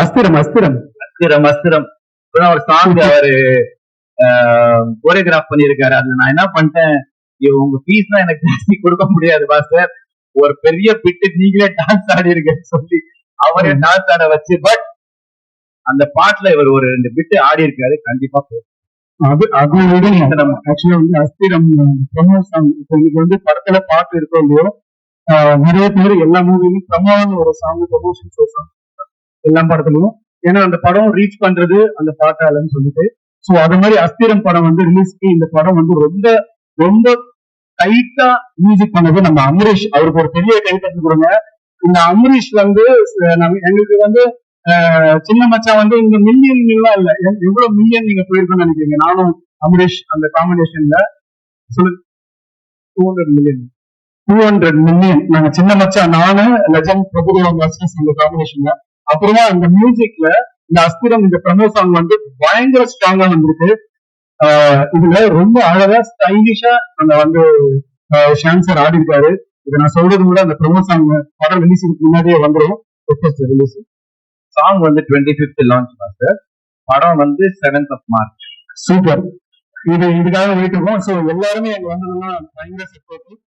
அஸ்திரம் அஸ்திரம் அஸ்திரம் அஸ்திரம் இப்பதான் ஒரு சாங் அவரு கோரியோகிராஃப் பண்ணியிருக்காரு. அதுல நான் என்ன பண்ணிட்டேன், உங்க ஃபீஸ் தான் எனக்கு ஜாஸ்தி கொடுக்க முடியாது பாஸ்டர், ஒரு பெரிய பிட்டு நீங்களே டான்ஸ் ஆடி இருக்கேன்னு சொல்லி அவரே டான்ஸ் ஆட வச்சு, பட் அந்த பாட்டுல இவர் ஒரு 2 பிட்டு ஆடி இருக்காரு. கண்டிப்பா அது அது ஆக்சுவலா வந்து அஸ்திரம் ப்ரமோ சாங். இப்போ இன்னைக்கு வந்து படத்துல பாட்டு இருக்கோ இல்லையோ, நிறைய பேர் எல்லா மூவிலும் ப்ரமோன்னு ஒரு சாங் ப்ரமோஷன் சாங் எல்லா படத்துலயும். ஏன்னா அந்த படம் ரீச் பண்றது அந்த பாட்டாலன்னு சொல்லிட்டு. சோ அது மாதிரி அஸ்திரம் படம் வந்து ரிலீஸ்க்கு இந்த படம் வந்து ரொம்ப ரொம்ப டைட்டா மியூசிக் பண்ணது நம்ம அமரீஷ். அவருக்கு ஒரு பெரிய கை தட்டி கொடுங்க. இந்த அமரீஷ் வந்து எங்களுக்கு வந்து சின்ன மச்சான் வந்து இந்த மில்லியன் எல்லாம் இல்ல, எவ்வளவு மில்லியன் நீங்க போயிருக்கோம்னு நினைக்கிறீங்க? நானும் அமரீஷ் அந்த காம்பினேஷன்ல சொல்லு 200 மில்லியன் நாங்க சின்ன மச்சான், நானு லெஜண்ட் பிரபுதேவா மாஸ்டர்ஸ் இந்த காம்பினேஷன்ல. அப்புறமா அந்த மியூசிக்ல இந்த அஸ்திரம் இந்த ப்ரமோ சாங் வந்து பயங்கர ஸ்ட்ராங்கா வந்திருக்கு. இதுல ரொம்ப அழகா ஸ்டைலிஷா நம்ம வந்து ஷான் சார் ஆடி இருக்காரு. இதை நான் சொல்றது கூட அந்த ப்ரமோ சாங் படம் ரிலீஸுக்கு முன்னாடியே வந்துடும். ரிலீஸ் சாங் வந்து 25th லான்ச் மாஸ்டர், படம் வந்து 7th of March. சூப்பர். இதுக்காக வெயிட் இருக்கும். ஸோ எல்லாருமே எங்க வந்ததுன்னா பயங்கர சப்போர்ட்.